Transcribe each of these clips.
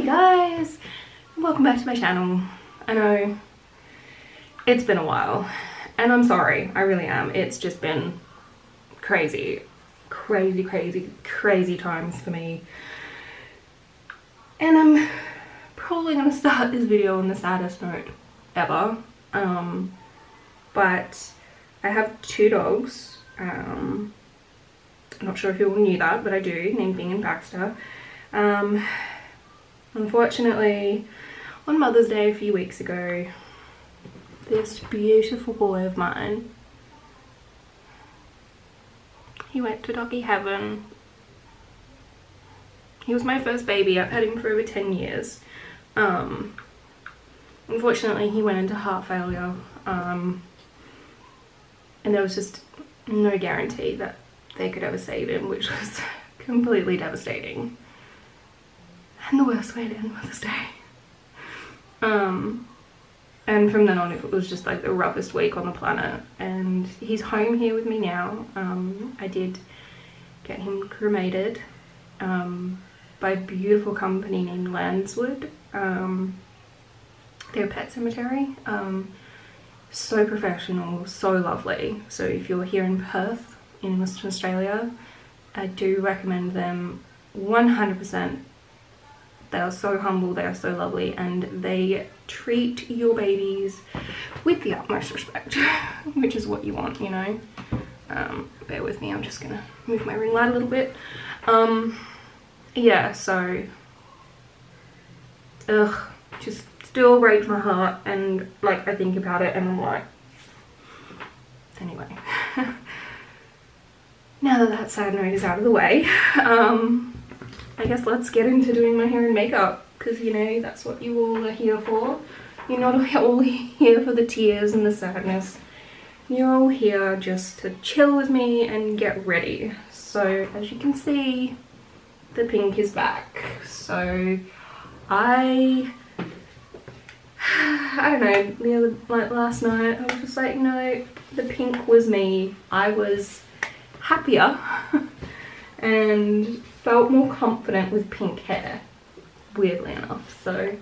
guys, welcome back to my channel. I know it's been a while and I'm sorry, I really am. It's just been crazy times for me, and I'm probably gonna start this video on the saddest note ever. But I have two dogs. I'm not sure if you all knew that, but I do, named Bing and Baxter. Unfortunately, on Mother's Day a few weeks ago, this beautiful boy of mine, he went to doggy heaven. He was my first baby. I've had him for over 10 years. Unfortunately, he went into heart failure, and there was just no guarantee that they could ever save him, which was completely devastating. And the worst way to end Mother's Day. And from then on it was just like the roughest week on the planet, and he's home here with me now. I did get him cremated by a beautiful company named Landswood. They're a pet cemetery. So professional, so lovely. So if you're here in Perth in Western Australia, I do recommend them 100%. They are so humble, they are so lovely, and they treat your babies with the utmost respect, which is what you want, you know. Bear with me, I'm just gonna move my ring light a little bit. Yeah, so just still breaks my heart, and like I think about it and I'm like, anyway. Now that that sad note is out of the way, I guess let's get into doing my hair and makeup, because you know that's what you all are here for. You're not all here for the tears and the sadness. You're all here just to chill with me and get ready. So as you can see, the pink is back. So I don't know, last night I was just like, no, the pink was me. I was happier and felt more confident with pink hair, weirdly enough. So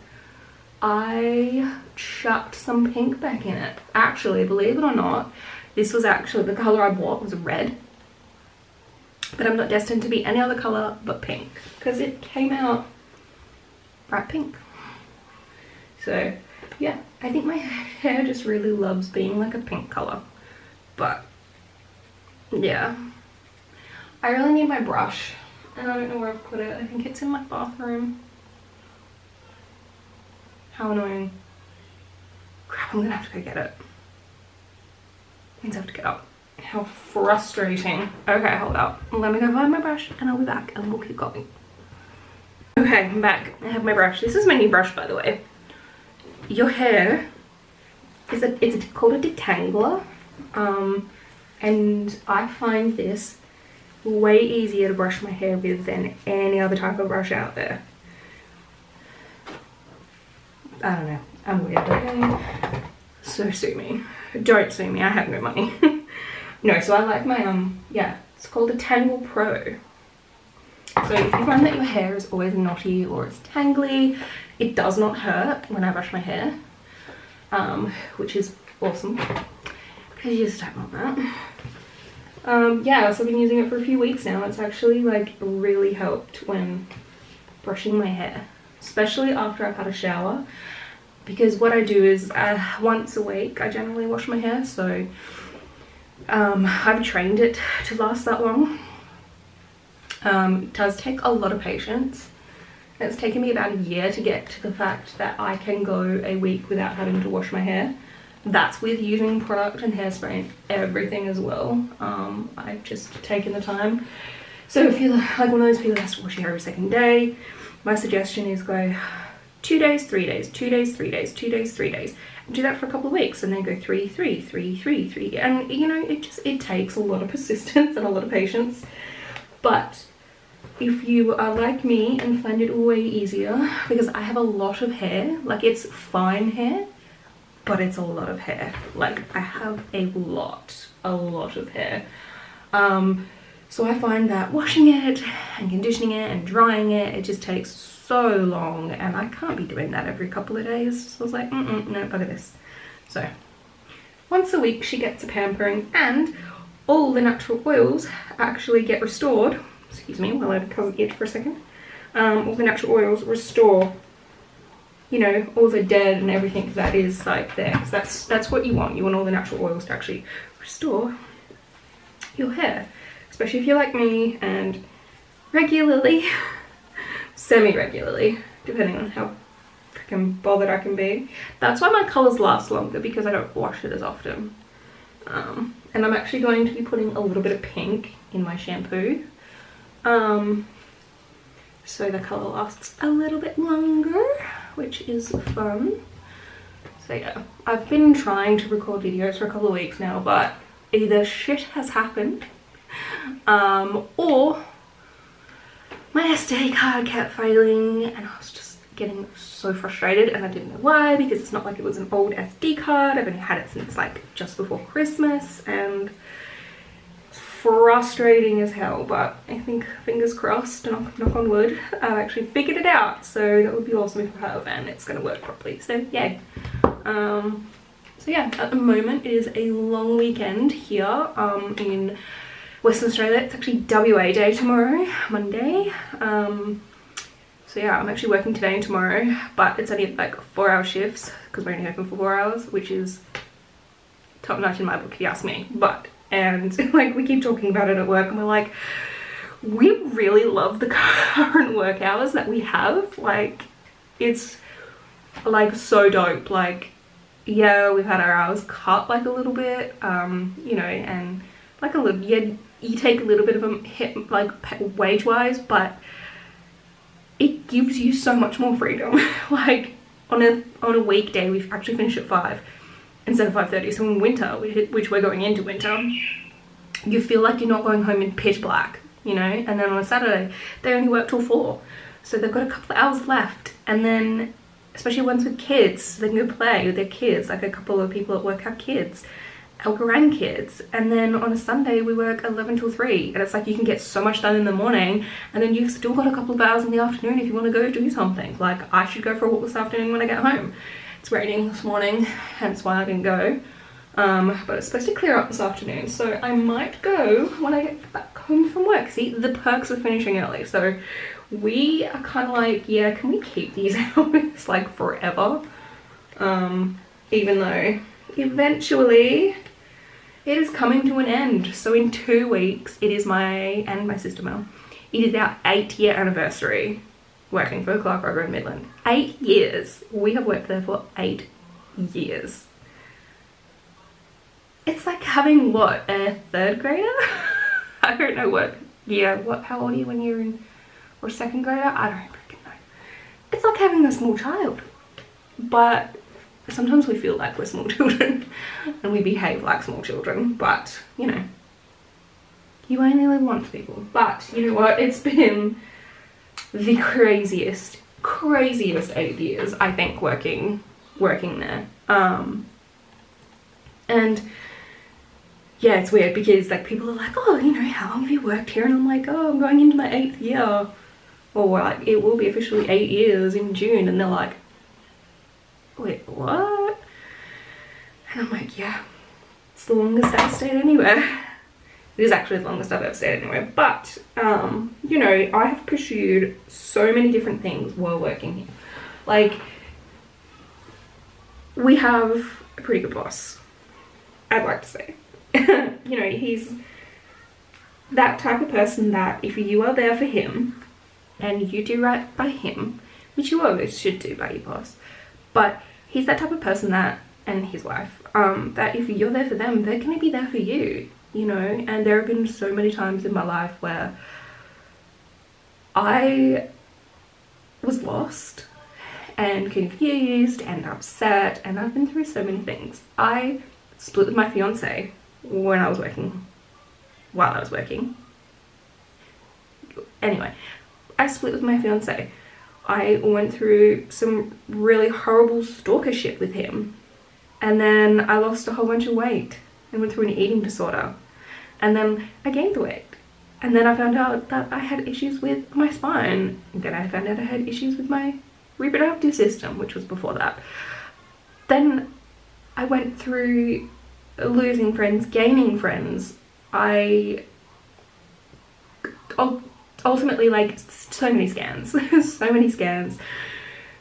I chucked some pink back in it. Actually, believe it or not, this was actually the color I bought was red, but I'm not destined to be any other color but pink because it came out bright pink. So yeah, I think my hair just really loves being like a pink color. But yeah, I really need my brush, and I don't know where I've put it. I think it's in my bathroom. How annoying. Crap, I'm gonna have to go get it. Means I have to get up. How frustrating. Okay, hold up. Let me go find my brush and I'll be back and we'll keep going. Okay, I'm back. I have my brush. This is my new brush, by the way. Your hair is it's called a detangler. And I find this way easier to brush my hair with than any other type of brush out there. I don't know, I'm weird, okay? So sue me. Don't sue me, I have no money. No, so I like my, yeah, it's called a Tangle Pro. So if you find that your hair is always knotty or it's tangly, it does not hurt when I brush my hair, which is awesome, because you just don't want that. Yeah, so I've been using it for a few weeks now. It's actually like really helped when brushing my hair, especially after I've had a shower, because what I do is once a week I generally wash my hair. So I've trained it to last that long. It does take a lot of patience. It's taken me about a year to get to the fact that I can go a week without having to wash my hair. That's with using product and hairspray and everything as well. I've just taken the time. So if you're like one of those people that has to wash your hair every second day, my suggestion is go 2 days, 3 days, 2 days, 3 days, 2 days, 3 days. And do that for a couple of weeks, and then go 3, 3, 3, 3, 3. And you know, it takes a lot of persistence and a lot of patience. But if you are like me and find it way easier, because I have a lot of hair, like it's fine hair, but it's a lot of hair. Like I have a lot of hair. So I find that washing it and conditioning it and drying it, it just takes so long, and I can't be doing that every couple of days. So I was like, no, bugger this. So once a week she gets a pampering, and all the natural oils actually get restored. Excuse me while I cover the edge for a second. All the natural oils restore, you know, all the dead and everything that is like there. So that's what you want. You want all the natural oils to actually restore your hair, especially if you're like me and regularly, semi-regularly, depending on how freaking bothered I can be. That's why my colours last longer, because I don't wash it as often. And I'm actually going to be putting a little bit of pink in my shampoo, so the colour lasts a little bit longer, which is fun. So yeah, I've been trying to record videos for a couple of weeks now, but either shit has happened, or my SD card kept failing, and I was just getting so frustrated, and I didn't know why, because it's not like it was an old SD card. I've only had it since like just before Christmas, and it's frustrating as hell. But I think, fingers crossed, knock on wood, I've actually figured it out, so that would be awesome if I have, and it's going to work properly, so yay. So yeah, at the moment it is a long weekend here in Western Australia. It's actually WA Day tomorrow, Monday. So yeah, I'm actually working today and tomorrow, but it's only like 4-hour shifts because we're only open for 4 hours, which is top notch in my book if you ask me. But, and like we keep talking about it at work, and we're like, we really love the current work hours that we have. Like, it's like so dope. Like, yeah, we've had our hours cut like a little bit, you know, and like a little, yeah, you take a little bit of a hit like wage wise, but it gives you so much more freedom. Like on a weekday we actually finish at 5 instead of 5:30. So in winter, which we're going into winter, you feel like you're not going home in pitch black, you know. And then on a Saturday they only work till 4, so they've got a couple of hours left. And then especially ones with kids, they can go play with their kids. Like a couple of people at work have kids, our grandkids, and then on a Sunday we work 11 till 3, and it's like you can get so much done in the morning, and then you've still got a couple of hours in the afternoon if you want to go do something. Like I should go for a walk this afternoon when I get home. It's raining this morning, hence why I didn't go, but it's supposed to clear up this afternoon, so I might go when I get back home from work. See, the perks of finishing early, so we are kind of like, yeah, can we keep these hours like forever, even though eventually it is coming to an end. So in 2 weeks, it is my and my sister Mel, it is our 8-year anniversary working for Clark Road in Midland. 8 years. We have worked there for 8 years. It's like having what, a 3rd grader? I don't know what, yeah, how old are you when you're in, or 2nd grader? I don't freaking know. It's like having a small child, but sometimes we feel like we're small children and we behave like small children, but you know, you only live once, people. But you know what, it's been the craziest 8 years, I think, working there. And yeah, it's weird because like people are like, oh, you know, how long have you worked here? And I'm like, oh, I'm going into my 8th year, or like it will be officially 8 years in June, and they're like, wait, what? And I'm like, yeah, it's the longest I've stayed anywhere. It is actually the longest I've ever stayed anywhere. But you know, I have pursued so many different things while working here. Like, we have a pretty good boss, I'd like to say. You know, he's that type of person that if you are there for him and you do right by him, which you always should do by your boss, but he's that type of person that, and his wife, that if you're there for them, they're going to be there for you, you know. And there have been so many times in my life where I was lost and confused and upset, and I've been through so many things. I split with my fiance while I was working. Anyway, I split with my fiance. I went through some really horrible stalker shit with him, and then I lost a whole bunch of weight and went through an eating disorder, and then I gained the weight, And then I found out that I had issues with my spine. And then I found out I had issues with my reproductive system, which was before that. Then I went through losing friends, gaining friends. I ultimately, like, so many scans, so many scans,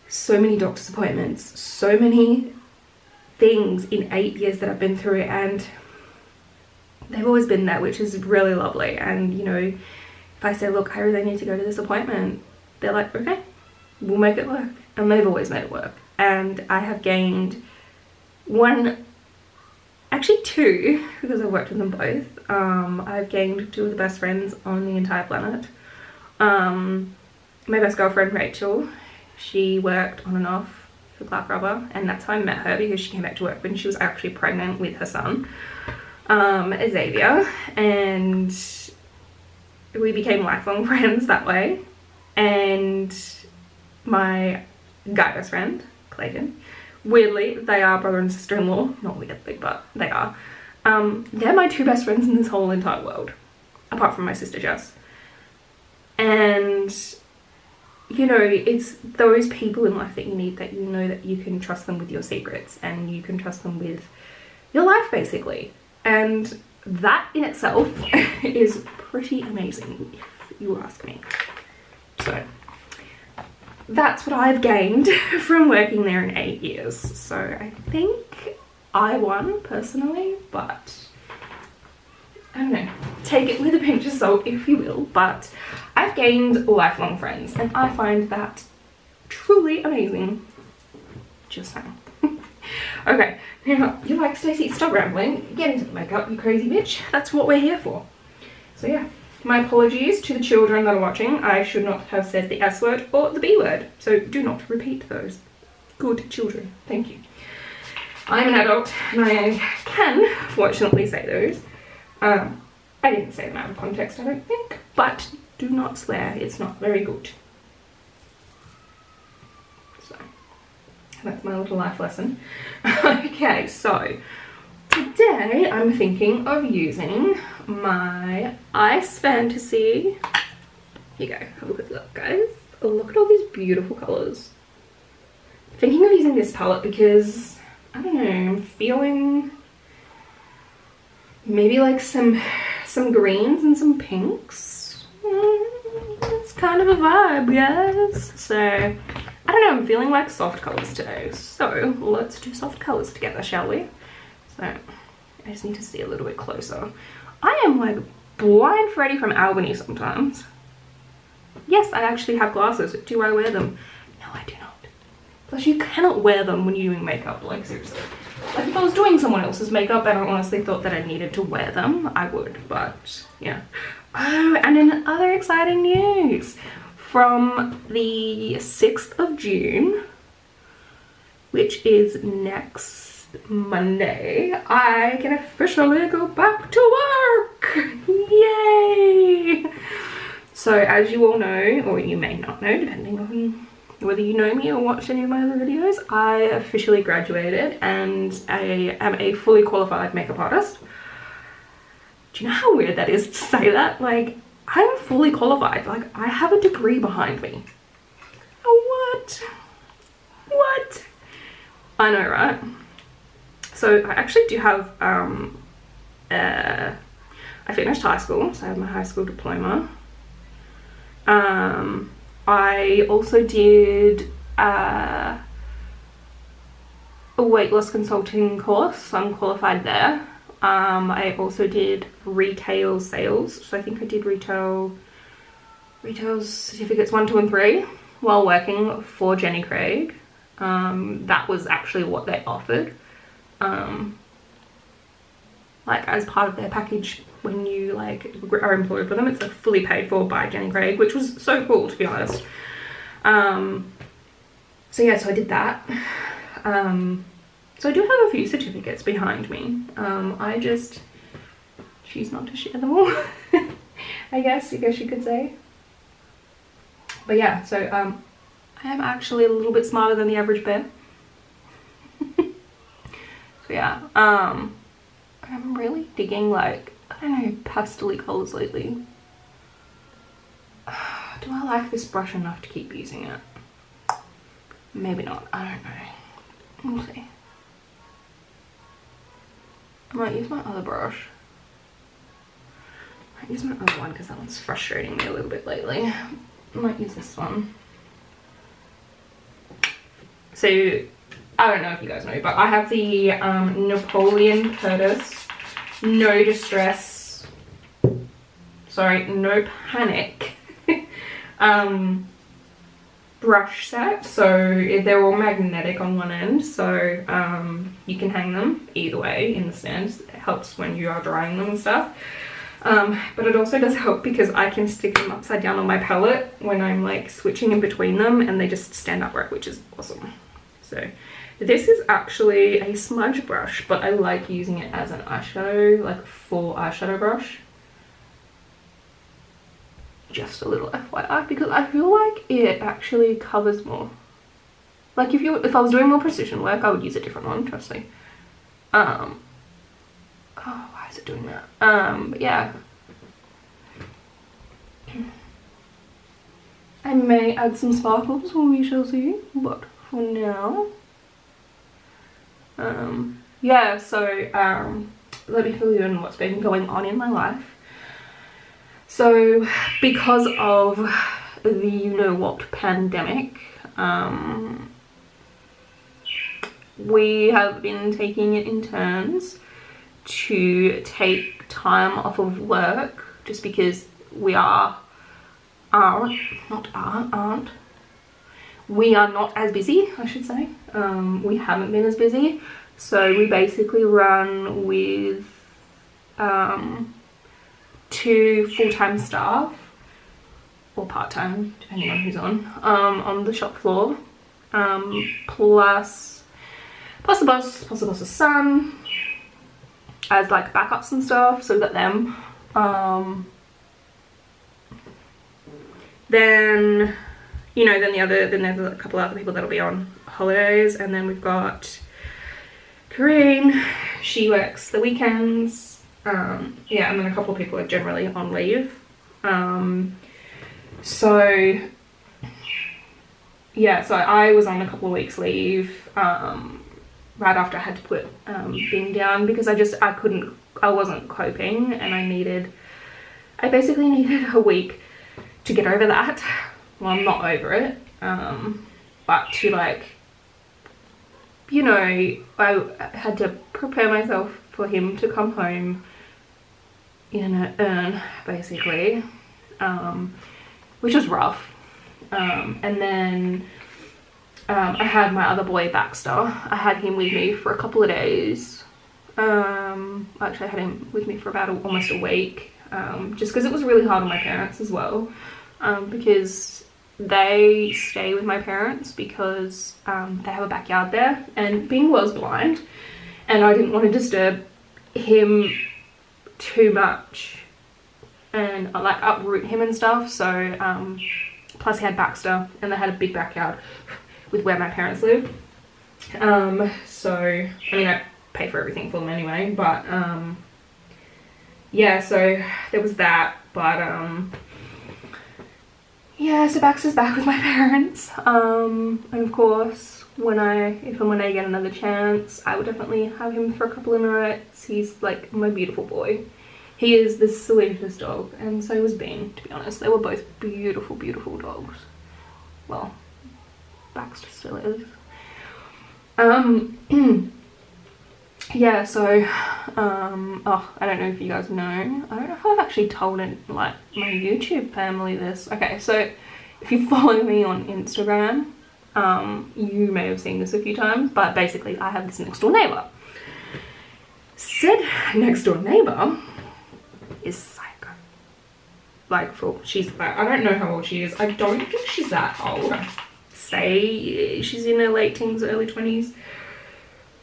so many doctor's appointments, so many things in 8 years that I've been through, and they've always been there, which is really lovely. And you know, if I say, look, I really need to go to this appointment, they're like, okay, we'll make it work. And they've always made it work. And I have gained actually two, because I've worked with them both. I've gained two of the best friends on the entire planet. My best girlfriend, Rachel, she worked on and off for Clark Rubber, and that's how I met her, because she came back to work when she was actually pregnant with her son, Xavier, and we became lifelong friends that way. And my guy best friend, Clayton, weirdly, they are brother and sister-in-law, not weirdly, but they are. They're my two best friends in this whole entire world, apart from my sister Jess. And you know, it's those people in life that you need, that you know that you can trust them with your secrets, and you can trust them with your life, basically. And that in itself is pretty amazing, if you ask me. So that's what I've gained from working there in 8 years. So I think I won personally, but I don't know, take it with a pinch of salt if you will, but I've gained lifelong friends, and I find that truly amazing. Just saying. Okay, now you're like, Stacey, stop rambling, get into the makeup, you crazy bitch. That's what we're here for. So yeah, my apologies to the children that are watching. I should not have said the S word or the B word, so do not repeat those. Good children, thank you. I'm an adult and I can fortunately say those. I didn't say them out of context, I don't think, but do not swear, it's not very good. So, that's my little life lesson. Okay, so today I'm thinking of using my Ice Fantasy. Here you go, have a good look, guys. Oh, look at all these beautiful colours. Thinking of using this palette because, I don't know, I'm feeling maybe like some greens and some pinks. It's kind of a vibe, guys. So I don't know, I'm feeling like soft colours today, so let's do soft colours together, shall we? So I just need to see a little bit closer. I am like blind Freddy from Albany sometimes. Yes, I actually have glasses. Do I wear them? No, I do not. Plus you cannot wear them when you're doing makeup, like seriously. Like if I was doing someone else's makeup and I honestly thought that I needed to wear them, I would, but yeah. Oh, and in other exciting news, from the 6th of June, which is next Monday, I can officially go back to work! Yay! So as you all know, or you may not know, depending on whether you know me or watched any of my other videos, I officially graduated and I am a fully qualified makeup artist. Do you know how weird that is to say that? Like, I'm fully qualified. Like, I have a degree behind me. Oh, what? What? I know, right? So I actually do have, I finished high school, so I have my high school diploma. I also did a weight loss consulting course, so I'm qualified there. I also did retail sales, so I think I did retail certificates 1, 2 and 3 while working for Jenny Craig. That was actually what they offered, like as part of their package when you like are employed for them. It's like fully paid for by Jenny Craig, which was so cool, to be honest. So yeah, so I did that. So I do have a few certificates behind me. I just choose not to share them all. I guess you could say. But yeah, so I am actually a little bit smarter than the average bear. So yeah, I'm really digging, like, I don't know, pastel-y colours lately. Do I like this brush enough to keep using it? Maybe not, I don't know. We'll see. I might use my other brush. I might use my other one because that one's frustrating me a little bit lately. I might use this one. So, I don't know if you guys know, but I have the Napoleon Curtis No Distress, sorry, No Panic brush set. So they're all magnetic on one end, so you can hang them either way in the stand. It helps when you are drying them and stuff. But it also does help because I can stick them upside down on my palette when I'm like switching in between them, and they just stand upright, which is awesome. So this is actually a smudge brush, but I like using it as an eyeshadow, like full eyeshadow brush. Just a little FYI, because I feel like it actually covers more. Like if I was doing more precision work, I would use a different one, trust me. Oh, why is it doing that? But yeah. I may add some sparkles, we shall see, but for now. Yeah, so let me fill you in what's been going on in my life. So, because of the you-know-what pandemic, we have been taking it in turns to take time off of work, just because we are we are not as busy, I should say. We haven't been as busy, so we basically run with 2 full-time staff, or part-time, depending on who's on the shop floor, plus the boss's son, as like backups and stuff, so we've got them. Then, you know, then there's a couple other people that'll be on holidays, and then we've got Corinne, she works the weekends. Yeah, and then a couple of people are generally on leave. So yeah, so I was on a couple of weeks leave right after I had to put Bing down, because I wasn't coping, and I basically needed a week to get over that. Well, I'm not over it, but to, like, you know, I had to prepare myself for him to come home in an urn, basically, which was rough. And then I had my other boy, Baxter. I had him with me for a couple of days. Actually, I had him with me for about almost a week, just because it was really hard on my parents as well, because they stay with my parents because they have a backyard there, and Bing was blind, and I didn't want to disturb him too much and like uproot him and stuff. So plus he had Baxter, and they had a big backyard with where my parents live. So I mean, I pay for everything for them anyway, but yeah, so there was that. But yeah, so Baxter's back with my parents, and of course when I get another chance, I would definitely have him for a couple of nights. He's like my beautiful boy. He is the sweetest dog, and so was Bing, to be honest. They were both beautiful, beautiful dogs. Well, Baxter still is. Yeah, so, oh, I don't know if you guys know. I don't know if I've actually told like my YouTube family this. Okay, so if you follow me on Instagram, you may have seen this a few times, but basically I have this next door neighbor. Said next door neighbor is psycho. Like, she's like, I don't know how old she is. I don't think she's that old. I'd say she's in her late teens, early 20s.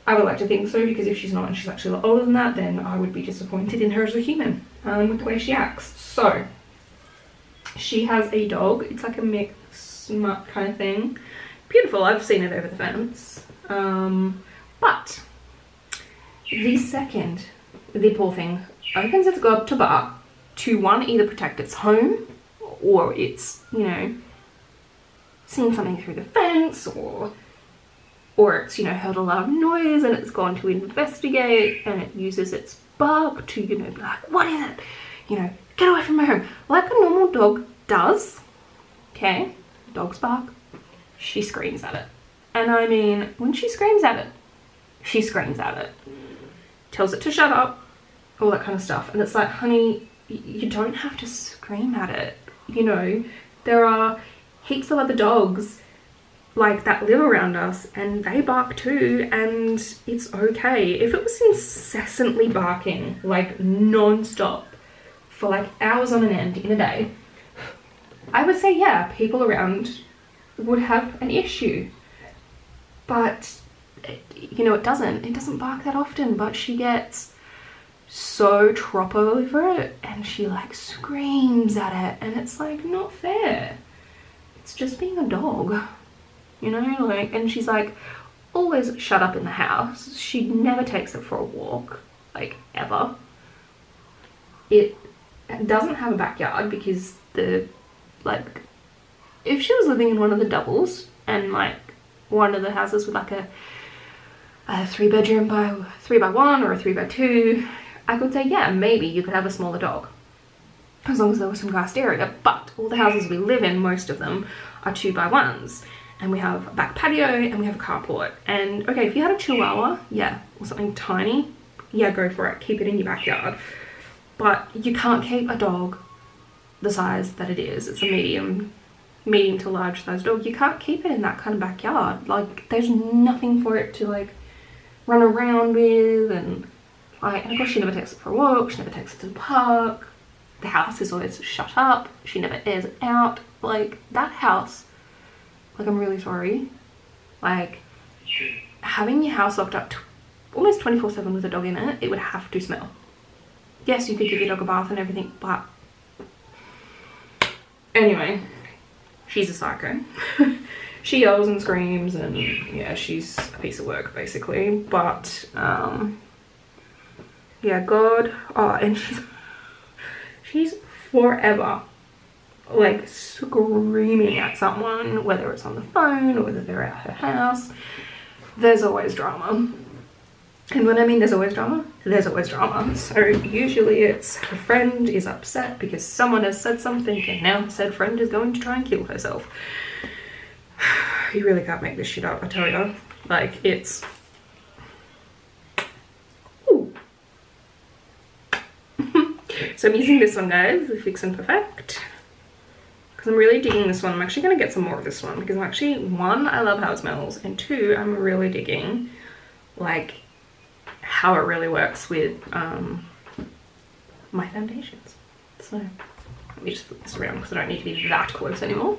I would like to think so, because if she's not and she's actually a lot older than that, then I would be disappointed in her as a human, with the way she acts. So she has a dog. It's like a mixed mutt kind of thing. Beautiful. I've seen it over the fence. But the second the poor thing opens its gob to bark to, one, either protect its home or it's, you know, seen something through the fence, or it's, you know, heard a loud noise and it's gone to investigate, and it uses its bark to, you know, be like, what is it? You know, get away from my home. Like a normal dog does, okay? Dogs bark, she screams at it. And I mean, when she screams at it, she screams at it. Tells it to shut up, all that kind of stuff. And it's like, honey, you don't have to scream at it. You know, there are heaps of other dogs like that live around us and they bark too, and it's okay. If it was incessantly barking, like non-stop for like hours on end in a day, I would say, yeah, people around would have an issue. But, you know, it doesn't bark that often, but she gets so trop over it and she like screams at it, and it's like not fair. It's just being a dog, you know, like, and she's like always shut up in the house. She never takes it for a walk, like ever. It doesn't have a backyard because like, if she was living in one of the doubles and like one of the houses with like a 3-bedroom by 3x1 or a 3x2, I could say, yeah, maybe you could have a smaller dog as long as there was some grassed area. But all the houses we live in, most of them are 2x1s, and we have a back patio and we have a carport. And okay, if you had a Chihuahua, yeah, or something tiny, yeah, go for it, keep it in your backyard. But you can't keep a dog the size that it is. It's a medium to large size dog. You can't keep it in that kind of backyard. Like, there's nothing for it to like run around with, and like, and of course she never takes it for a walk, she never takes it to the park. The house is always shut up, she never airs it out. Like, that house, like, I'm really sorry, like, having your house locked up almost 24/7 with a dog in it, it would have to smell. Yes, you could give your dog a bath and everything, but anyway, she's a psycho. She yells and screams, and yeah, she's a piece of work basically. But yeah, God, oh, and she's forever like screaming at someone, whether it's on the phone or whether they're at her house. There's always drama. And when I mean there's always drama, there's always drama. So usually it's her friend is upset because someone has said something, and now said friend is going to try and kill herself. You really can't make this shit up, I tell you. Like, it's... Ooh. So I'm using this one, guys, the Fix and Perfect, because I'm really digging this one. I'm actually going to get some more of this one because I'm actually, one, I love how it smells, and two, I'm really digging like how it really works with my foundations. So let me just flip this around because I don't need to be that close anymore.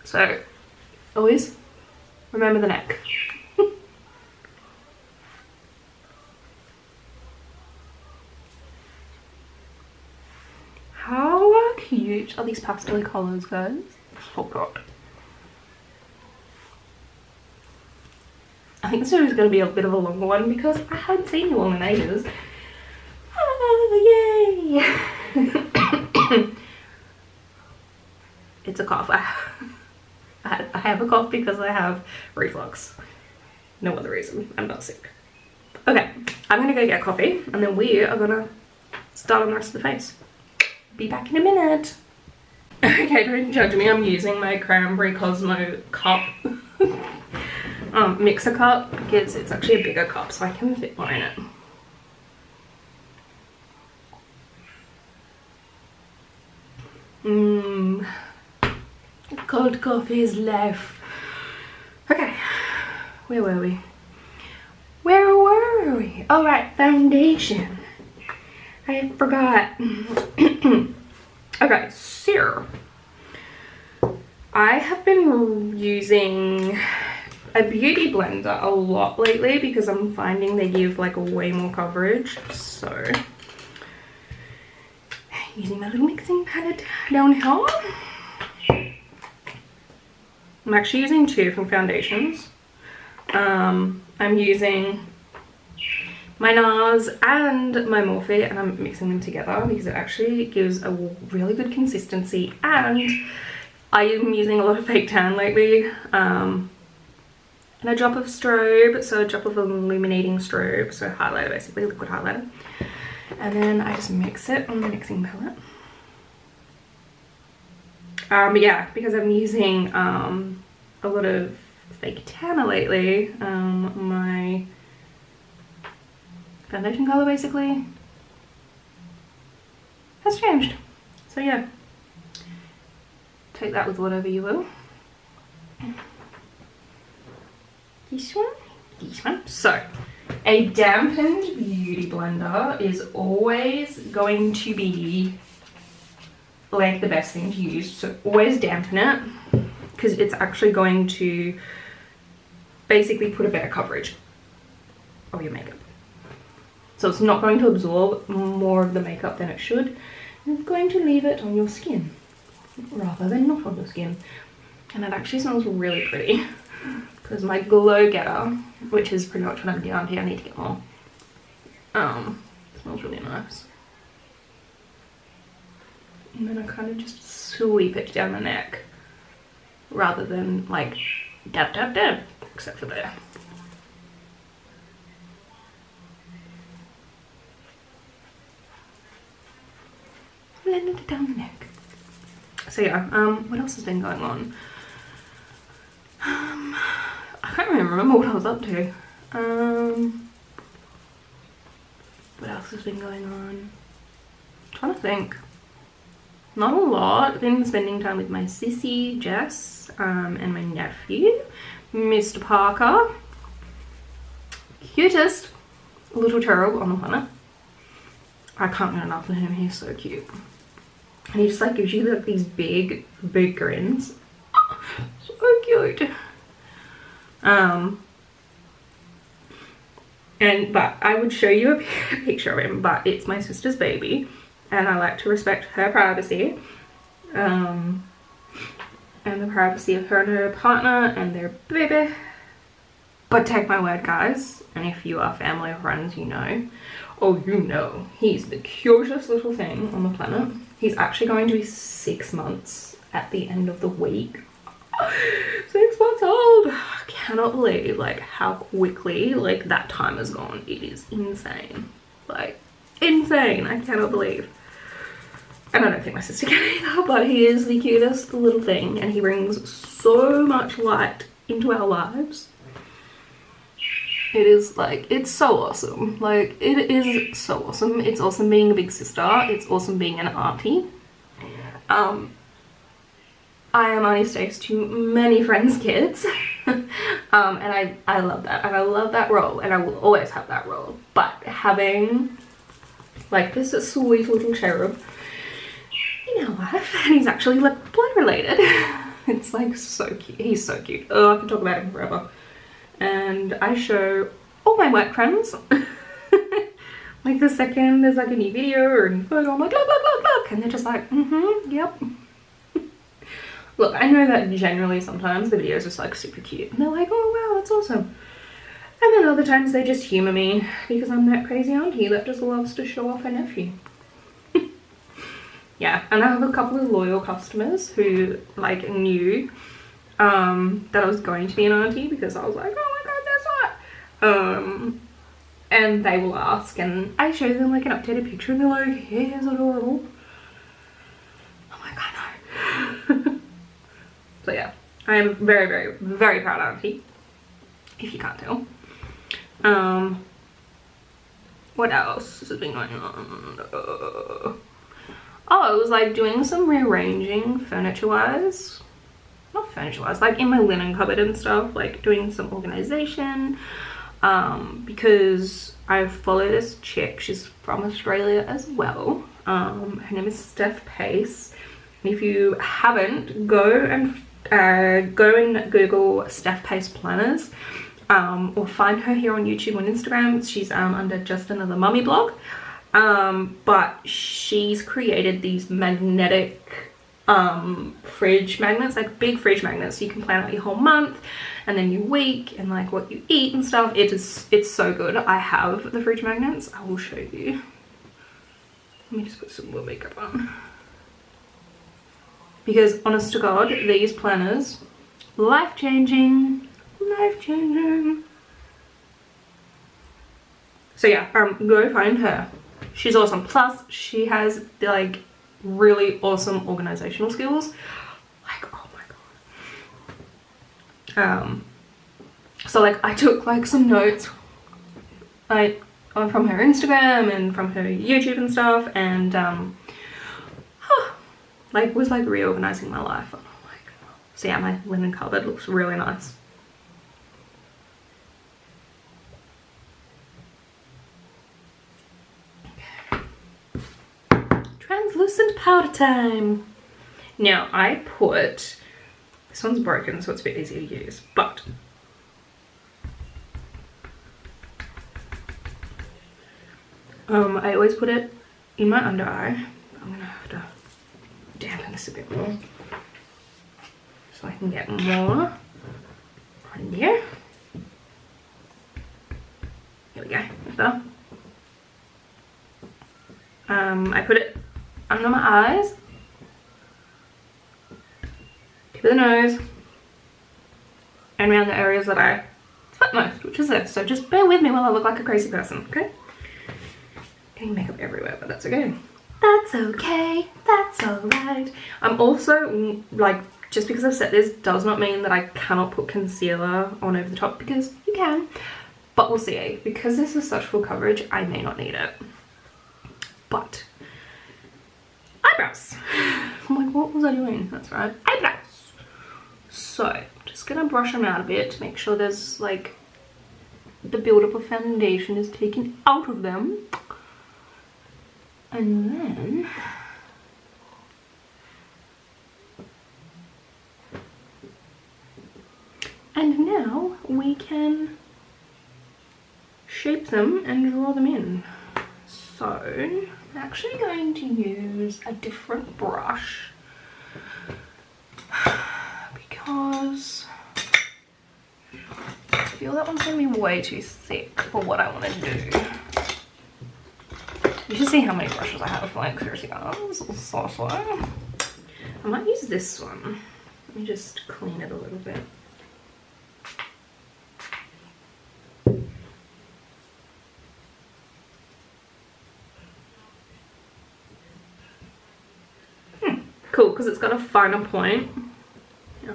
So always remember the neck. How cute are these pastel colours, guys? So good. I think this is going to be a bit of a longer one because I haven't seen you all in ages. Oh, yay! It's a cough. I have a cough because I have reflux. No other reason. I'm not sick. Okay, I'm going to go get coffee and then we are going to start on the rest of the face. Be back in a minute. Okay, don't judge me. I'm using my Cranberry Cosmo cup. Mixer cup, because it's actually a bigger cup so I can fit more in it. Cold coffee is life. Okay, where were we? All right, foundation. I forgot. Okay, so I have been using a beauty blender a lot lately because I'm finding they give like way more coverage. So using my little mixing palette down here. I'm actually using two from foundations. I'm using my NARS and my Morphe, and I'm mixing them together because it actually gives a really good consistency, and I am using a lot of fake tan lately, and a drop of strobe, so a drop of illuminating strobe, so highlighter, basically liquid highlighter, and then I just mix it on the mixing palette. Yeah, because I'm using a lot of fake tanner lately, my foundation color basically has changed. So yeah, take that with whatever you will. This one. So a dampened beauty blender is always going to be like the best thing to use. So always dampen it, because it's actually going to basically put a better coverage of your makeup. So it's not going to absorb more of the makeup than it should. It's going to leave it on your skin rather than not on your skin. And it actually smells really pretty, because my Glow Getter, which is pretty much what I'm down here, I need to get more, smells really nice. And then I kind of just sweep it down the neck rather than like dab dab dab, except for there. Blend it down the neck. So yeah, what else has been going on? I can't really remember what I was up to. What else has been going on? I'm trying to think. Not a lot. I've been spending time with my sissy, Jess, and my nephew, Mr. Parker. Cutest little cherub on the planet. I can't get enough of him. He's so cute. And he just like gives you like these big grins. So cute. But I would show you a picture of him, but it's my sister's baby, and I like to respect her privacy, and the privacy of her and her partner and their baby. But take my word, guys, and if you are family or friends, you know, he's the cutest little thing on the planet. He's actually going to be 6 months at the end of the week. 6 months old. I cannot believe like how quickly like that time has gone. It is insane, like insane. I cannot believe. And I don't think my sister can either, but he is the cutest little thing, and he brings so much light into our lives. It is like, it's so awesome. Like, it is so awesome. It's awesome being a big sister. It's awesome being an auntie. I am Auntie Stace to many friends' kids. And I love that. And I love that role. And I will always have that role. But having like this sweet little cherub in our life, and he's actually like blood related. It's like so cute. He's so cute. Oh, I can talk about him forever. And I show all my work friends. Like the second there's like a new video or a new photo, I'm like, look, look, look, look. And they're just like, yep. Look, I know that generally sometimes the videos are just like super cute. And they're like, oh wow, that's awesome. And then other times they just humour me because I'm that crazy auntie that just loves to show off her nephew. Yeah, and I have a couple of loyal customers who like knew that I was going to be an auntie, because I was like, oh my god, that's hot. And they will ask, and I show them like an updated picture, and they're like, he is adorable. I'm like, I know. So yeah, I am very, very, very proud auntie, if you can't tell. What else has been going on? Oh, I was like doing some rearranging furniture-wise. Not furniture-wise, like in my linen cupboard and stuff, like doing some organization. Because I follow this chick, she's from Australia as well. Her name is Steph Pace. And if you haven't, go and Google Steph Pace Planners. Or find her here on YouTube and Instagram. She's under Just Another Mummy blog. But she's created these magnetic fridge magnets, like big fridge magnets, so you can plan out your whole month and then your week and like what you eat and stuff. It's so good. I have the fridge magnets. I will show you. Let me just put some more makeup on, because honest to God, these planners, life-changing, life-changing. So yeah, go find her. She's awesome. Plus, she has like really awesome organizational skills. Like, oh my god. So like I took like some notes from her Instagram and from her YouTube and stuff, and like was like reorganizing my life. And I'm like, so yeah, my linen cupboard looks really nice. Translucent powder time. Now I put, this one's broken so it's a bit easier to use, but I always put it in my under eye. I'm gonna have to dampen this a bit more so I can get more on there. Here we go. Better. I put it under my eyes, tip of the nose, and around the areas that I sweat most, which is this. So just bear with me while I look like a crazy person, okay? Getting makeup everywhere, but that's okay. That's okay. That's alright. I'm also, like, just because I've said this does not mean that I cannot put concealer on over the top, because you can. But we'll see. Because this is such full coverage, I may not need it. But eyebrows. I'm like, what was I doing? That's right, eyebrows. So just gonna brush them out a bit to make sure there's like the buildup of foundation is taken out of them, and then now we can shape them and draw them in. So I'm actually going to use a different brush because I feel that one's going to be way too thick for what I want to do. You should see how many brushes I have. Like, seriously, guys, this is so slow. I might use this one. Let me just clean it a little bit. Cool, because it's got a finer point. Yeah.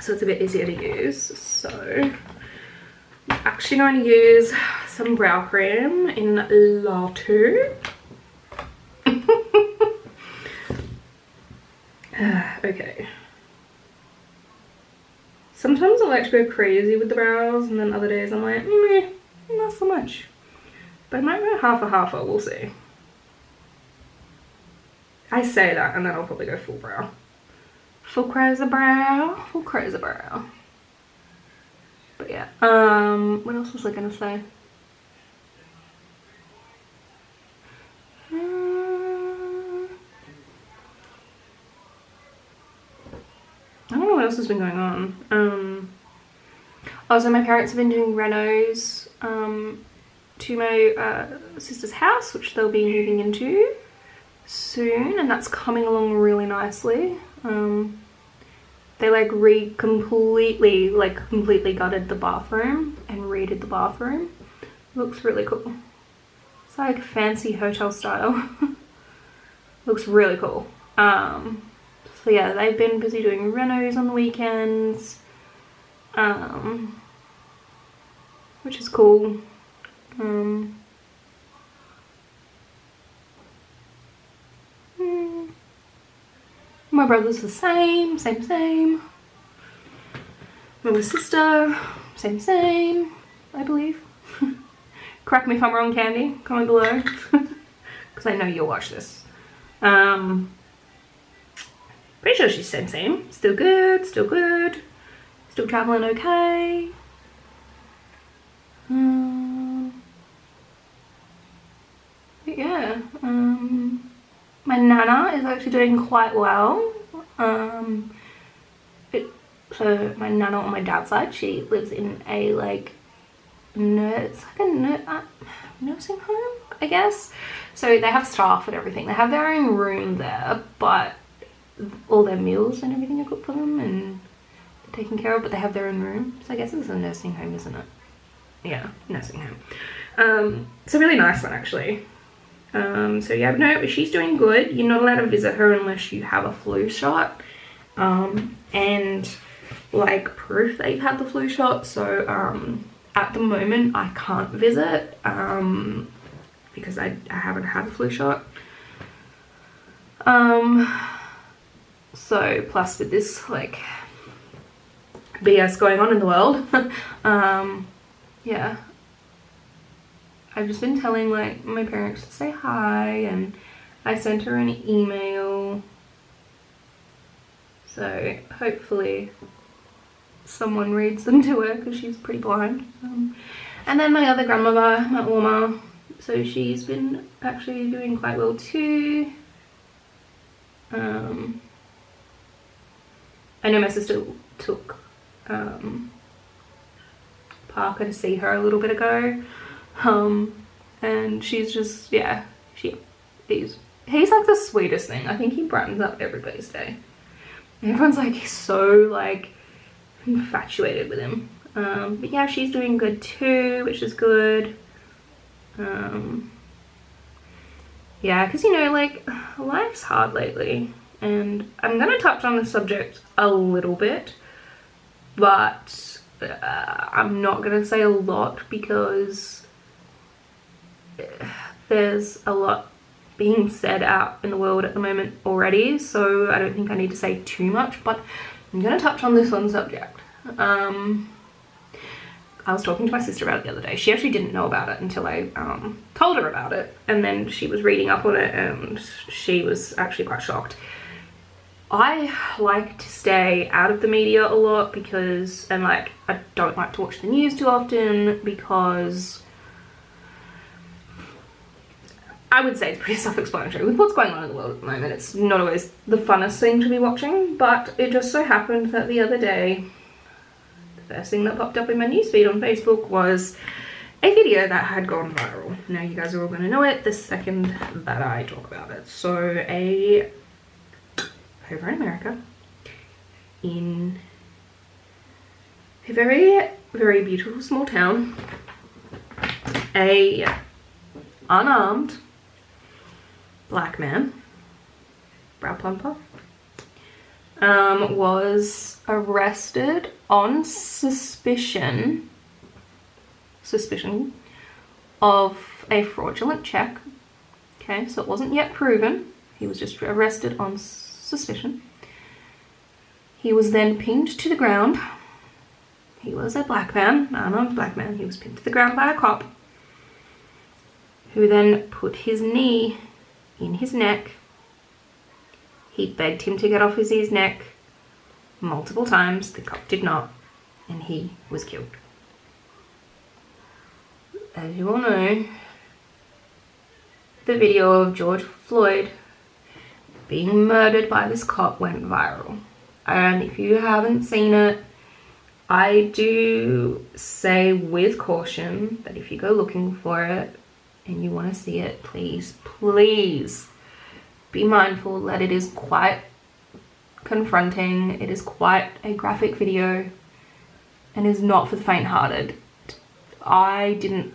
So it's a bit easier to use. So I'm actually going to use some brow cream in Latu. Okay. Sometimes I like to go crazy with the brows, and then other days I'm like, meh, not so much. But I might go half a half-a, we'll see. I say that and then I'll probably go full brow. Full crazy brow. Full crazy brow. But yeah. What else was I gonna say? I don't know what else has been going on. Oh, so my parents have been doing renos to my sister's house, which they'll be moving into soon, and that's coming along really nicely. They like completely gutted the bathroom and redid the bathroom. Looks really cool. It's like fancy hotel style. Looks really cool. So yeah, they've been busy doing renos on the weekends, which is cool. My brother's the same. My sister, same, I believe. Correct me if I'm wrong, Candy. Comment below. Because I know you'll watch this. Pretty sure she's same. Still good. Still traveling okay. But yeah. My Nana is actually doing quite well. So my Nana on my dad's side, she lives in a like nursing home, I guess. So they have staff and everything. They have their own room there, but all their meals and everything are cooked for them and they're taken care of, but they have their own room. So I guess it's a nursing home, isn't it? Yeah, nursing home. It's a really nice one actually. So yeah, but no, she's doing good. You're not allowed to visit her unless you have a flu shot. And like proof that you've had the flu shot. So at the moment I can't visit because I haven't had the flu shot. So plus with this like BS going on in the world, yeah, I've just been telling like my parents to say hi, and I sent her an email, so hopefully someone reads them to her because she's pretty blind. And then my other grandmother, my Oma, so she's been actually doing quite well too. I know my sister took Parker to see her a little bit ago, and she's just, yeah, he's like the sweetest thing. I think he brightens up everybody's day. Everyone's like so like infatuated with him. But yeah, she's doing good too, which is good. Yeah, because you know, like, life's hard lately, and I'm gonna touch on the subject a little bit, but I'm not gonna say a lot because there's a lot being said out in the world at the moment already, so I don't think I need to say too much, but I'm gonna touch on this one subject. I was talking to my sister about it the other day. She actually didn't know about it until I told her about it, and then she was reading up on it and she was actually quite shocked. I like to stay out of the media a lot because, and like, I don't like to watch the news too often because I would say it's pretty self-explanatory with what's going on in the world at the moment. It's not always the funnest thing to be watching, but it just so happened that the other day, the first thing that popped up in my newsfeed on Facebook was a video that had gone viral. Now you guys are all going to know it the second that I talk about it. So over in America, in a very, very beautiful small town, a unarmed black man, brow plumper, was arrested on suspicion of a fraudulent check. Okay, so it wasn't yet proven. He was just arrested on suspicion. He was then pinned to the ground. He was a black man, unarmed black man. He was pinned to the ground by a cop, who then put his knee in his neck. He begged him to get off his neck multiple times. The cop did not, and he was killed. As you all know, the video of George Floyd being murdered by this cop went viral. And if you haven't seen it, I do say with caution that if you go looking for it and you want to see it, please be mindful that it is quite confronting. It is quite a graphic video and is not for the faint-hearted. I didn't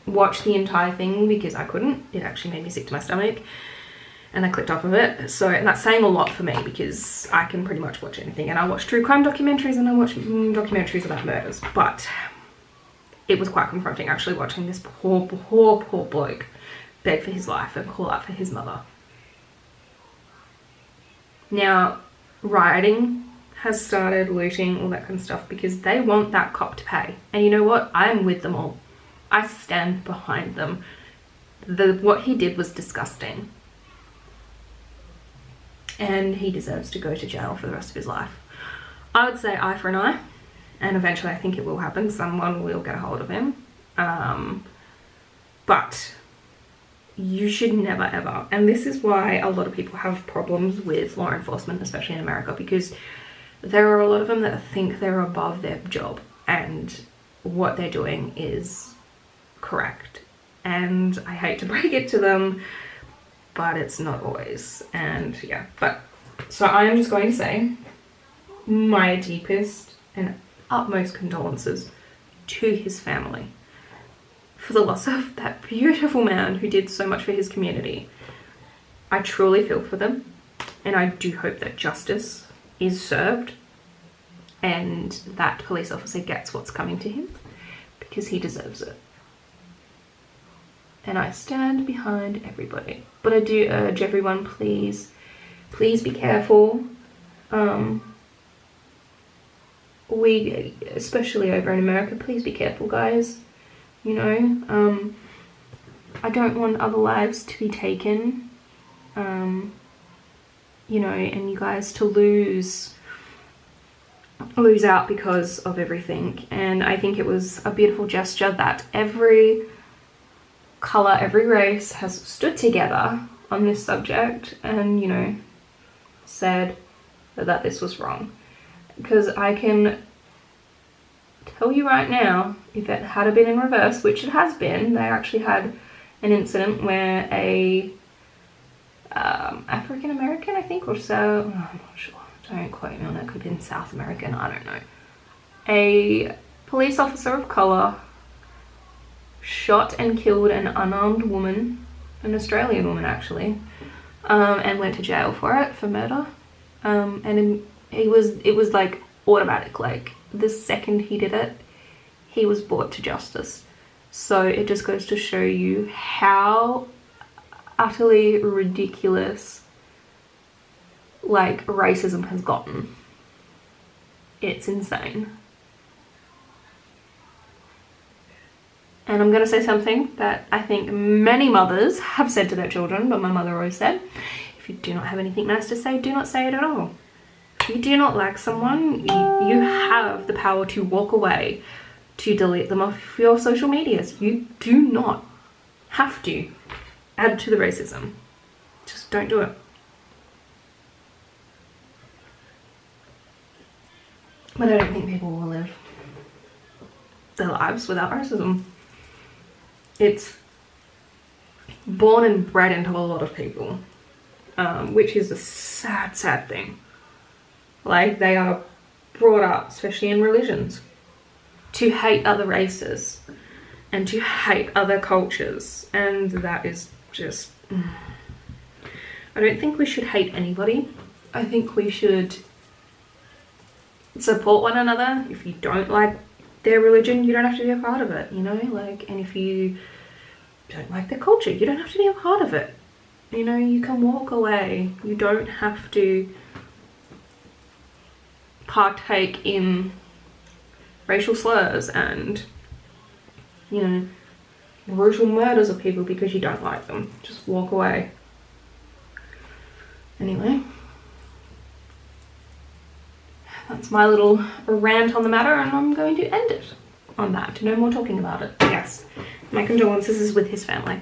watch the entire thing because I couldn't. It actually made me sick to my stomach and I clicked off of it. So, and that's saying a lot for me because I can pretty much watch anything, and I watch true crime documentaries and I watch documentaries about murders, but it was quite confronting actually watching this poor bloke beg for his life and call out for his mother. Now, rioting has started, looting, all that kind of stuff, because they want that cop to pay. And you know what? I'm with them all. I stand behind them. What he did was disgusting. And he deserves to go to jail for the rest of his life. I would say eye for an eye. And eventually I think it will happen. Someone will get a hold of him. But You should never ever. And this is why a lot of people have problems with law enforcement, especially in America, because there are a lot of them that think they're above their job and what they're doing is correct. And I hate to break it to them, but it's not always. And yeah, but so I am just going to say my deepest and utmost condolences to his family for the loss of that beautiful man who did so much for his community. I truly feel for them, and I do hope that justice is served and that police officer gets what's coming to him, because he deserves it. And I stand behind everybody. But I do urge everyone, please be careful. We, especially over in America, please be careful, guys. You know, I don't want other lives to be taken, you know, and you guys to lose out because of everything. And I think it was a beautiful gesture that every colour, every race has stood together on this subject and, you know, said that this was wrong. Because I can tell you right now, if it had been in reverse, which it has been, they actually had an incident where a African American, I think, or so, I'm not sure, don't quote me on it, could have been South American, I don't know. A police officer of colour shot and killed an unarmed woman, an Australian woman actually, and went to jail for it, for murder. And it was like automatic, like the second he did it, he was brought to justice. So it just goes to show you how utterly ridiculous like racism has gotten. It's insane. And I'm going to say something that I think many mothers have said to their children, but my mother always said, if you do not have anything nice to say, do not say it at all. If you do not like someone, you have the power to walk away, to delete them off your social medias. You do not have to add to the racism. Just don't do it. But I don't think people will live their lives without racism. It's born and bred into a lot of people, which is a sad, sad thing. Like, they are brought up, especially in religions, to hate other races and to hate other cultures, and that is just... I don't think we should hate anybody. I think we should support one another. If you don't like their religion, you don't have to be a part of it, you know, like, and if you don't like their culture, you don't have to be a part of it, you know, you can walk away. You don't have to partake in racial slurs and, you know, brutal murders of people because you don't like them. Just walk away. Anyway, that's my little rant on the matter, and I'm going to end it on that. No more talking about it. Yes, my condolences is with his family.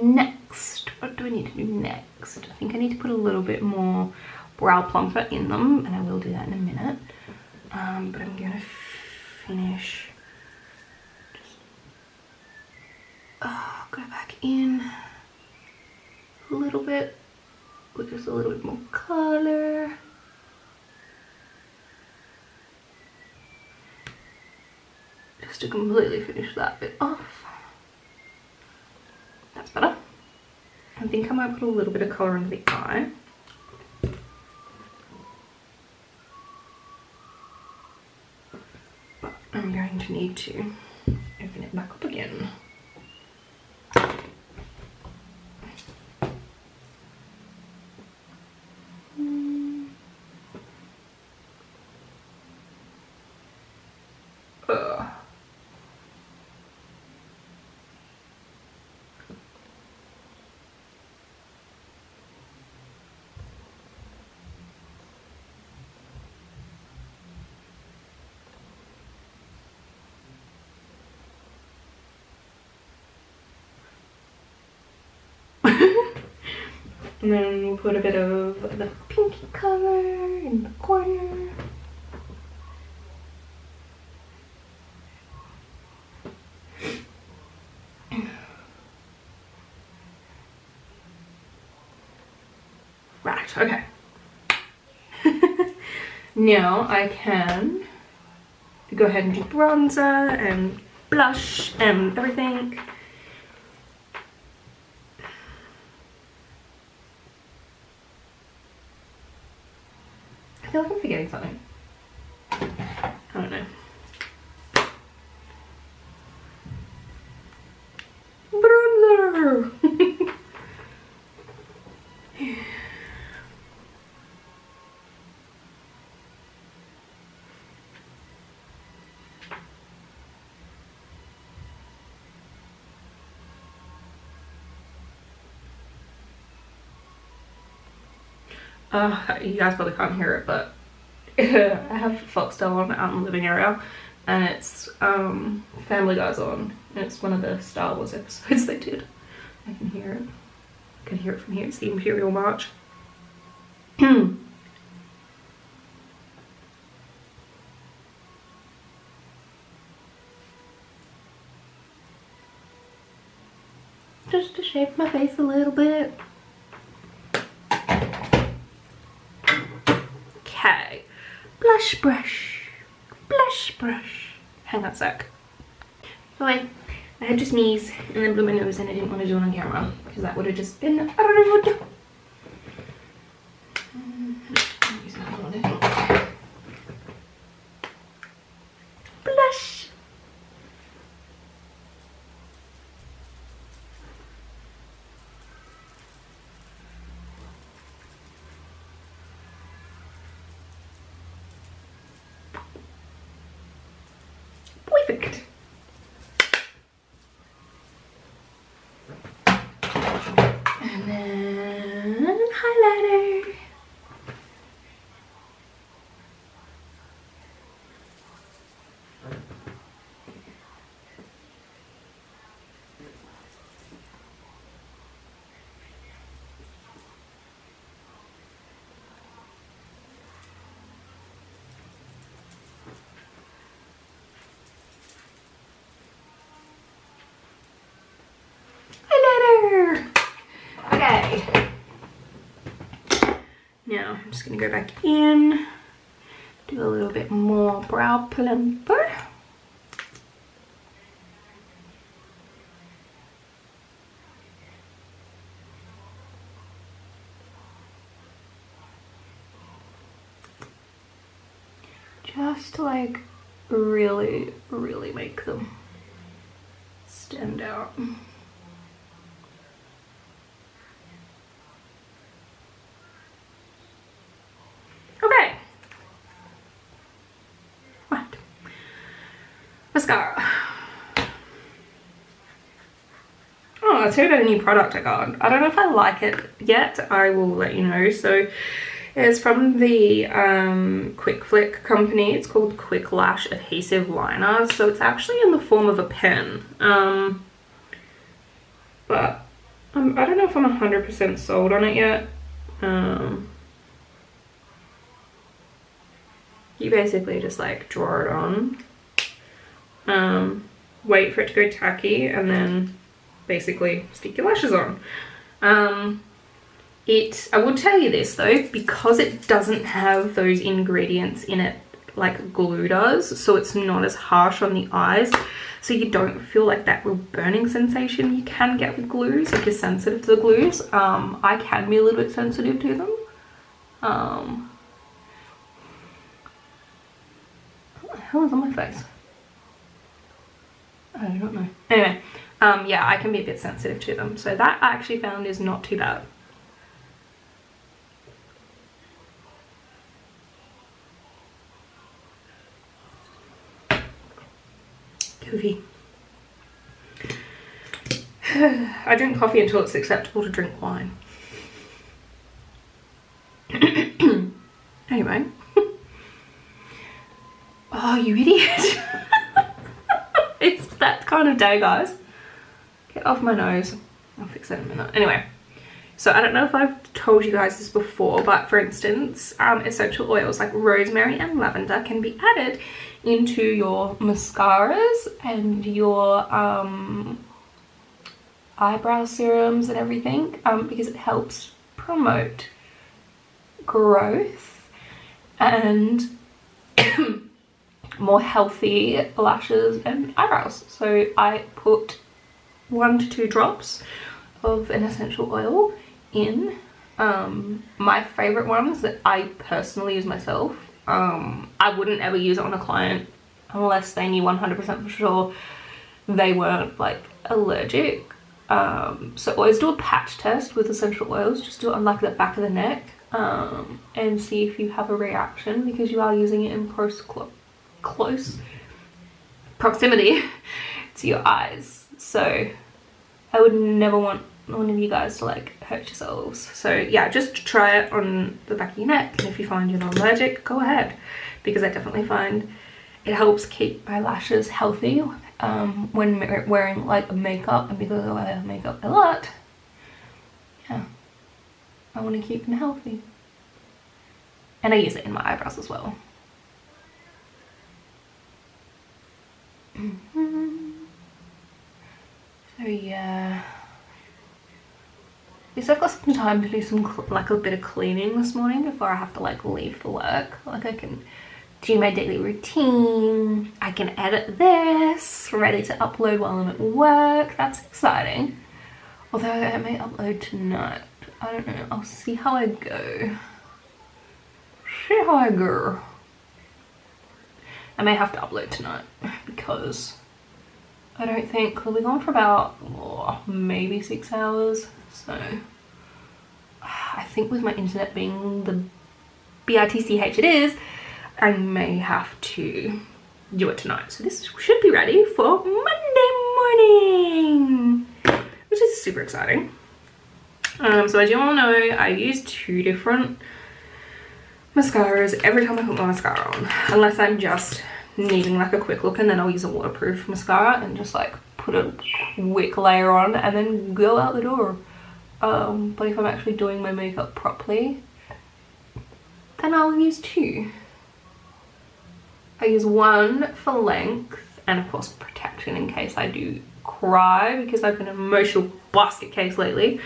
Next, what do I need to do next? I think I need to put a little bit more brow plumper in them, and I will do that in a minute. But I'm going to finish. Just go back in a little bit with just a little bit more color. Just to completely finish that bit off. That's better. I think I might put a little bit of colour under the eye. But I'm going to need to open it back up again. And then we'll put a bit of the pinky color in the corner. Right, okay. Now I can go ahead and do bronzer and blush and everything. I feel like I'm forgetting something. I don't know. Bronzer! You guys probably can't hear it, but I have Foxtel on out in the living area, and it's Family Guy's on, and it's one of the Star Wars episodes they did. I can hear it. I can hear it from here. It's the Imperial March. Just to shape my face a little bit. Okay, blush brush, blush brush. Hang on a sec. So I had to sneeze and then blew my nose, and I didn't want to do it on camera because that would have just been, I don't know. Blush. Perfect. And then highlighter. Okay. Now I'm just gonna go back in, do a little bit more brow plumper. Just to like really make them stand out. Okay. What? Mascara. Oh, I'll tell you about a new product I got. I don't know if I like it yet. I will let you know. So it's from the Quick Flick company. It's called Quick Lash Adhesive Liner. So it's actually in the form of a pen. But I don't know if I'm 100% sold on it yet. You basically just like draw it on, wait for it to go tacky, and then basically stick your lashes on. I will tell you this though, because it doesn't have those ingredients in it like glue does, so it's not as harsh on the eyes, so you don't feel like that real burning sensation you can get with glues if you're sensitive to the glues. I can be a little bit sensitive to them. What the hell is on my face? I don't know. Anyway, yeah, I can be a bit sensitive to them, so that I actually found is not too bad. Goofy. I drink coffee until it's acceptable to drink wine. Anyway. Oh, you idiot. It's that kind of day, guys. Get off my nose. I'll fix that in a minute. Anyway, So I don't know if I've told you guys this before, but for instance, essential oils like rosemary and lavender can be added into your mascaras and your eyebrow serums and everything, because it helps promote growth and more healthy lashes and eyebrows. So I put 1 to 2 drops of an essential oil in. My favorite ones that I personally use myself, I wouldn't ever use it on a client unless they knew 100% for sure they weren't like allergic. So always do a patch test with essential oils. Just do it on like the back of the neck, and see if you have a reaction, because you are using it in close proximity to your eyes. So I would never want one of you guys to like hurt yourselves. So yeah, just try it on the back of your neck, and if you find you're not allergic, go ahead, because I definitely find it helps keep my lashes healthy when wearing like makeup, and because I wear makeup a lot, yeah, I want to keep them healthy. And I use it in my eyebrows as well. So yeah, at least I've got some time to do some like a bit of cleaning this morning before I have to like leave for work. Like I can do my daily routine, I can edit this, ready to upload while I'm at work. That's exciting. Although I may upload tonight, I don't know, I'll see how I go. I may have to upload tonight because I don't think we'll be gone for about maybe 6 hours. So I think with my internet being the BITCH it is, I may have to do it tonight. So this should be ready for Monday morning, which is super exciting. So as you all know, I use 2 different mascaras every time I put my mascara on, unless I'm just needing like a quick look, and then I'll use a waterproof mascara and just like put a quick layer on and then go out the door. But if I'm actually doing my makeup properly, then I'll use 2. I use 1 for length and of course protection in case I do cry, because I've been an emotional basket case lately.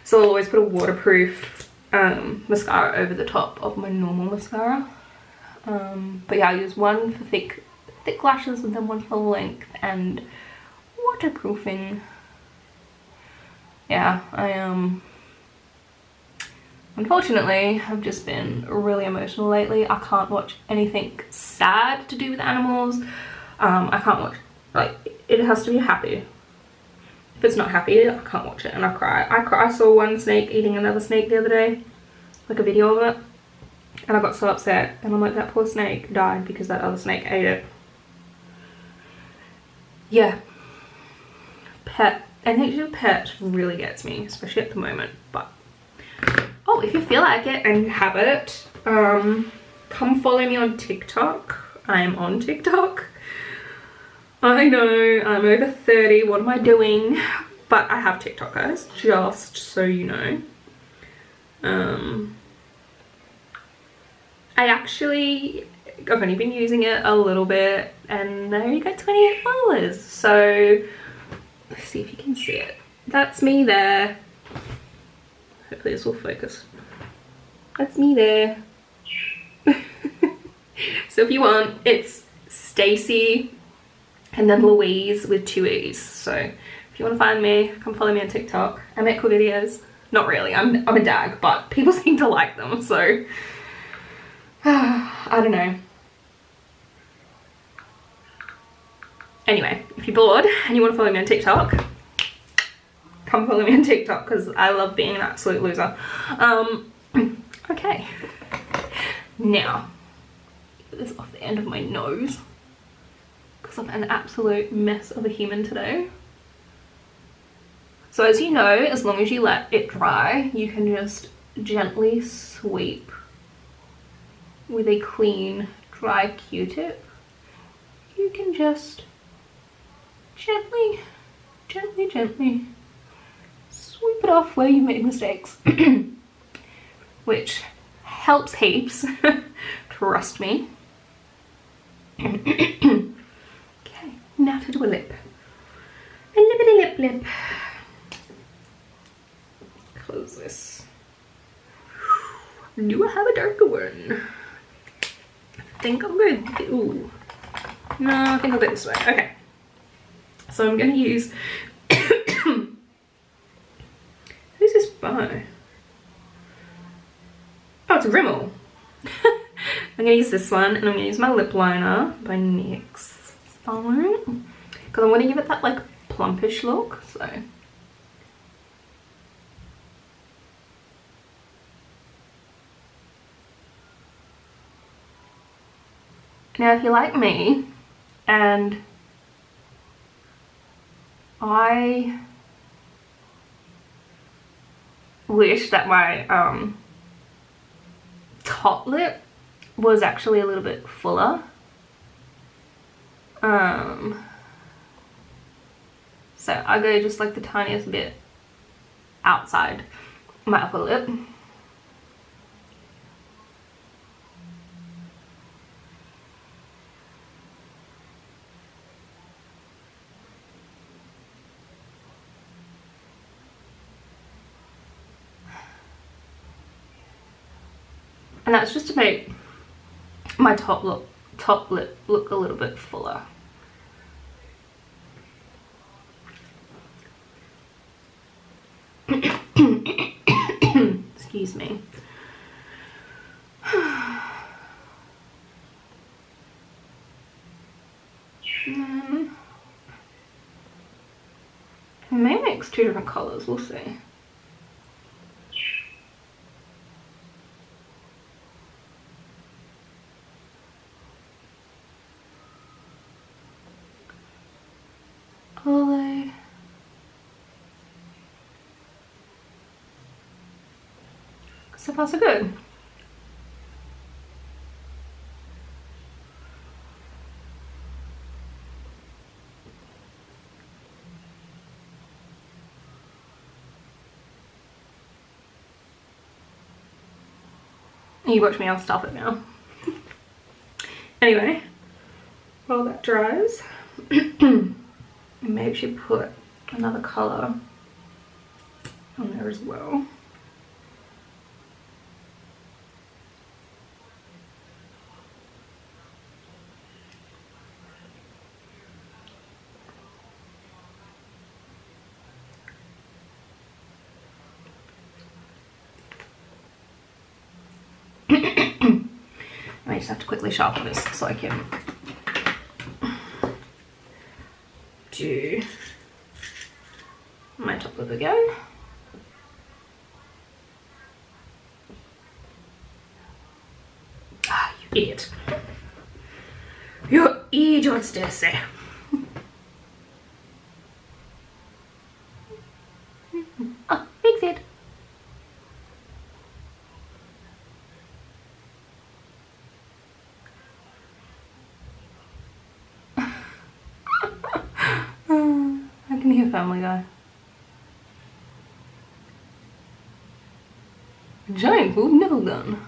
So I'll always put a waterproof mascara over the top of my normal mascara. But yeah, I use 1 for thick lashes and then 1 for length and waterproofing. Yeah, I unfortunately I've just been really emotional lately. I can't watch anything sad to do with animals. I can't watch, like, it has to be happy. If it's not happy, I can't watch it, and I cry. I saw one snake eating another snake the other day, like a video of it, and I got so upset, and I'm like, that poor snake died because that other snake ate it. Yeah, energy of pet really gets me, especially at the moment. But oh, if you feel like it and you have it, come follow me on TikTok. I am on TikTok. I know, I'm over 30, what am I doing? But I have TikTok, guys, just so you know. I've only been using it a little bit, and I only got 28 followers. So let's see if you can see it. That's me there. Hopefully this will focus. That's me there. So if you want, it's Stacey and then Louise with 2 E's. So if you want to find me, come follow me on TikTok. I make cool videos. Not really, I'm a dag, but people seem to like them, so I don't know. Anyway, if you're bored and you want to follow me on TikTok, come follow me on TikTok, because I love being an absolute loser. Okay. Now, get this off the end of my nose, because I'm an absolute mess of a human today. So as you know, as long as you let it dry, you can just gently sweep with a clean, dry Q-tip. You can just gently sweep it off where you made mistakes. Which helps heaps, trust me. Okay, now to do a lip. A lippity lip. Close this. Do I have a darker one? I think I'm good. Ooh. No, I think I'll go this way. Okay. So I'm going to use... Who's this by? Oh, it's Rimmel. I'm going to use this one, and I'm going to use my lip liner by NYX. Because I want to give it that, like, plumpish look, so... Now, if you're like me, and I wish that my top lip was actually a little bit fuller. So I go just like the tiniest bit outside my upper lip. And that's just to make my top lip look a little bit fuller. Excuse me. I may mix two different colours, we'll see. Are they? So far so good. You watch me, I'll stop it now. Anyway, while that dries, maybe should put another colour on there as well. I just have to quickly sharpen this so I can do my top lip again. Ah, you idiot. You idiot, Stacy. Oh, fix it. I can hear Family Guy. Giant food nipple gun.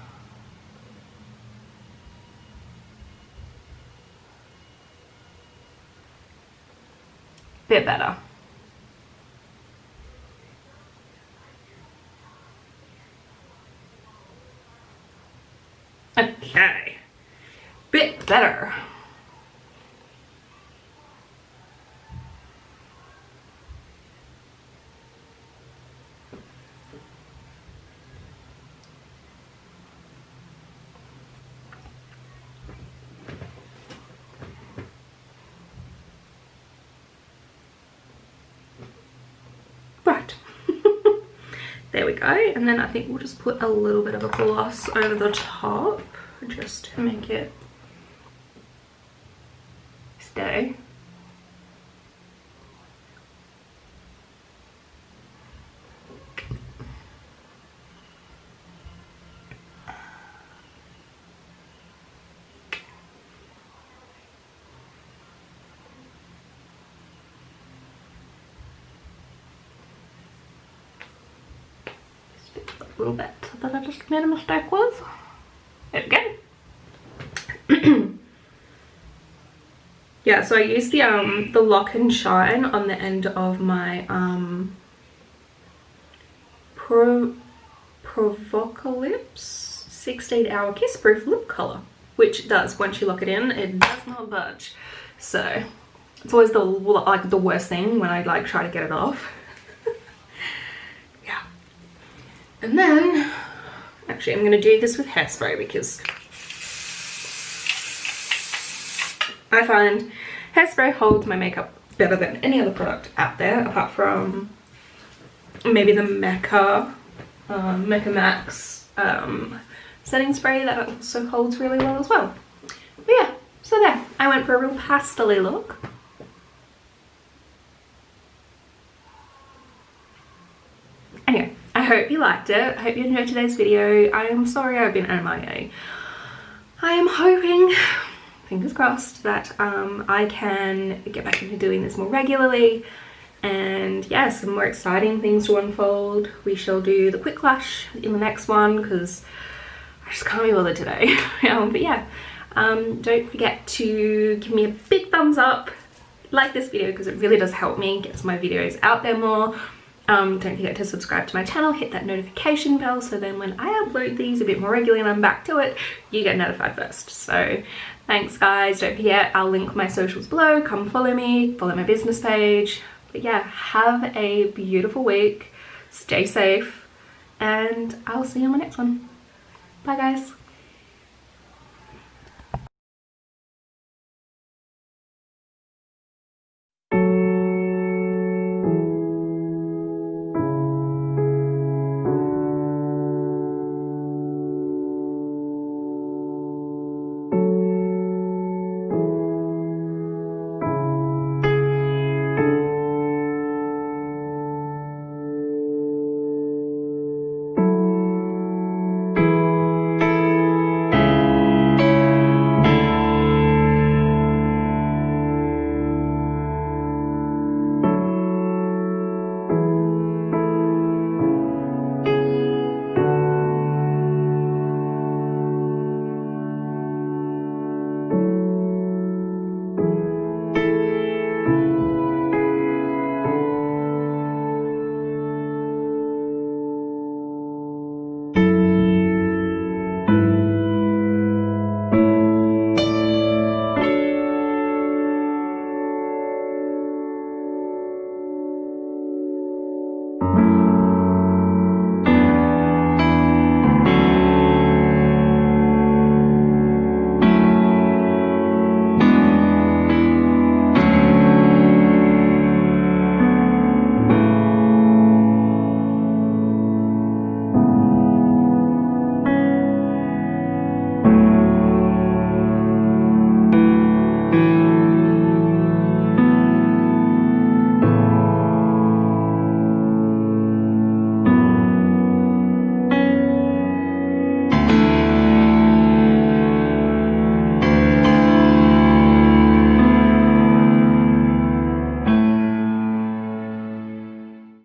Bit better. Okay. Bit better. Right. There we go. And then I think we'll just put a little bit of a gloss over the top just to make it stay. a little bit that I just made a mistake with. There we go. Yeah, so I used the Lock and Shine on the end of my Provocalips 16-hour kiss proof lip color, which does, once you lock it in, it does not budge. So it's always the worst thing when I like try to get it off. Yeah. And then actually I'm gonna do this with hairspray because I find hairspray holds my makeup better than any other product out there, apart from maybe the Mecca Max setting spray that also holds really well as well. But yeah, so there, I went for a real pastel-y look. Anyway, I hope you liked it. I hope you enjoyed today's video. I am sorry I've been MIA. I am hoping, fingers crossed, that I can get back into doing this more regularly, and yeah, some more exciting things to unfold. We shall do the quick lash in the next one because I just can't be bothered today. But yeah, don't forget to give me a big thumbs up, like this video because it really does help me get my videos out there more. Don't forget to subscribe to my channel, hit that notification bell so then when I upload these a bit more regularly and I'm back to it, you get notified first. So thanks guys, don't forget I'll link my socials below, come follow me, follow my business page. But yeah, have a beautiful week, stay safe, and I'll see you on my next one. Bye guys.